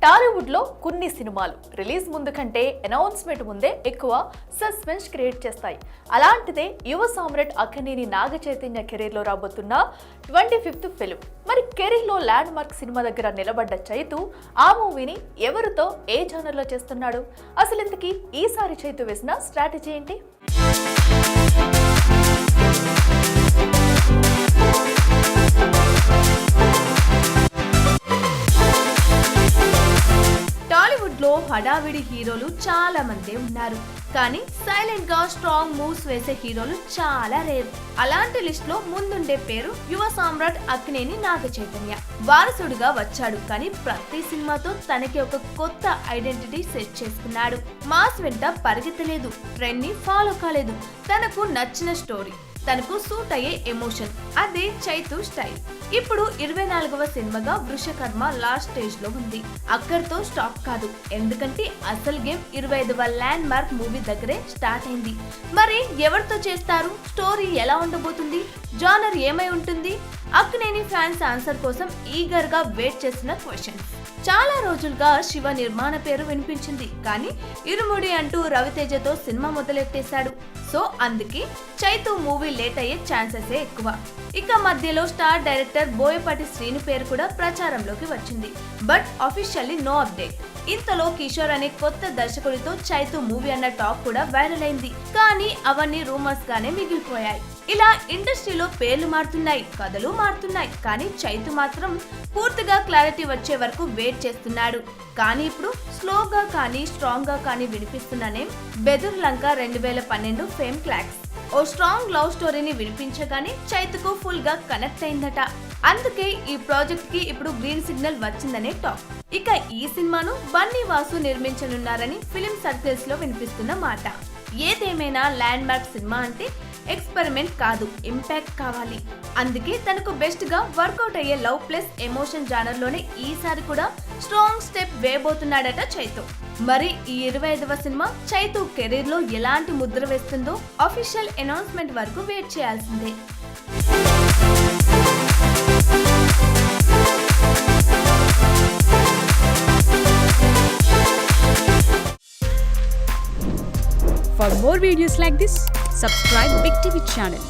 టాలీవుడ్ లో కొన్ని సినిమాలు రిలీజ్ ముందు కంటే అనౌన్స్మెంట్ ముందే ఎక్కువ సస్పెన్స్ క్రియేట్ చేస్తాయి. అలాంటిదే యువ సామ్రాట్ అక్కినేని నాగ చైతన్య కెరీర్ లో రాబోతున్న 25th ఫిల్మ్. మరి కెరీర్ లో ల్యాండ్ మార్క్ సినిమా దగ్గర నిలబడ్డ చైతు ఆ మూవీని ఎవరితో ఏ జానర్ లో చేస్తున్నాడు? అసలు ఇంతకీ ఈసారి చైతు వేసిన స్ట్రాటజీ ఏంటి? లో హడావిడి హీరోలు చాలా మంది ఉన్నారు, కానీ సైలెంట్ గా స్ట్రాంగ్ మూవ్స్ వేసే హీరోలు చాలా రేర్. అలాంటి లిస్ట్ లో ముందుండే పేరు యువ సామ్రాట్ అక్కినేని నాగ చైతన్య. వారసుడుగా వచ్చాడు, కానీ ప్రతి సినిమాతో తనకి ఒక కొత్త ఐడెంటిటీ సెట్ చేసుకున్నాడు. మాస్ వెంట పరిగెత్తలేదు, ట్రెండ్ ని ఫాలో కాలేదు. తనకు నచ్చిన స్టోరీ, తనకు సూట్ అయ్యే ఎమోషన్, అదే చైతు స్టైల్. ఇప్పుడు 24వ సినిమాగా వృషకర్మ లాస్ట్ స్టేజ్ లో ఉంది. అక్కడితో స్టాప్ కాదు, ఎందుకంటే అసలు గేమ్ 25వ ల్యాండ్ మార్క్ మూవీ దగ్గరే స్టార్ట్ అయింది. మరి ఎవరితో చేస్తారు? స్టోరీ ఎలా ఉండబోతుంది? జానర్ ఏమై ఉంటుంది? అక్కినేని ఫ్యాన్స్ ఆన్సర్ కోసం ఈగర్ గా వెయిట్ చేసిన క్వశ్చన్. చాలా రోజులుగా శివ నిర్మాణ పేరు వినిపించింది, కానీ ఇరుముడి అంటూ రవితేజతో సినిమా మొదలెట్టేశాడు. సో అందుకే చైతు మూవీ లేట్ అయ్యే ఛాన్సెస్ ఎక్కువ. ఇక మధ్యలో స్టార్ డైరెక్టర్ బోయపాటి శ్రీను పేరు కూడా ప్రచారంలోకి వచ్చింది, బట్ ఆఫీషియల్లీ నో అప్డేట్. ఇంతలో కిషోర్ అనే కొత్త దర్శకుడితో చైతు మూవీ అన్న టాక్ కూడా వైరల్ అయింది, కానీ అవన్నీ రూమర్స్ గానే మిగిలిపోయాయి. ఇలా ఇండస్ట్రీలో పేర్లు మారుతున్నాయి, కథలు మారుతున్నాయి, కానీ చైతు మాత్రం పూర్తిగా క్లారిటీ వచ్చే వరకు వెయిట్ చేస్తున్నాడు. కానీ ఇప్పుడు స్లోగా కానీ స్ట్రాంగ్ గా కానీ వినిపిస్తున్న నేమ్ బెదుర్ లంక 2012 ఫేమ్ క్లాక్స్. ఓ స్ట్రాంగ్ లవ్ స్టోరీని వినిపించగానే చైతుకు ఫుల్ గా కనెక్ట్ అయిందట. అందుకే ఈ ప్రాజెక్ట్ కి ఇప్పుడు గ్రీన్ సిగ్నల్ వచ్చిందనే టాక్. ఇక ఈ సినిమాను బన్నీ వాసు నిర్మించనున్నారని ఫిలిం సర్కిల్స్ లో వినిపిస్తున్న మాట. ఏదేమైనా ల్యాండ్ మార్క్ సినిమా అంటే ఎక్స్పెరిమెంట్ కాదు, ఇంపాక్ట్ కావాలి. అందుకే తనకు బెస్ట్ గా వర్కౌట్ అయ్యే లవ్ ప్లస్ ఎమోషన్ జానర్ లోనే ఈసారి కూడా స్ట్రాంగ్ స్టెప్ వేయబోతున్నాడట చైతు. మరి ఈ 25వ సినిమా చైతు కెరీర్ లో ఎలాంటి ముద్ర వేస్తుందో అఫీషియల్ అనౌన్స్మెంట్ వరకు వెయిట్ చేయాల్సిందే. For more videos like this, subscribe Big TV channel.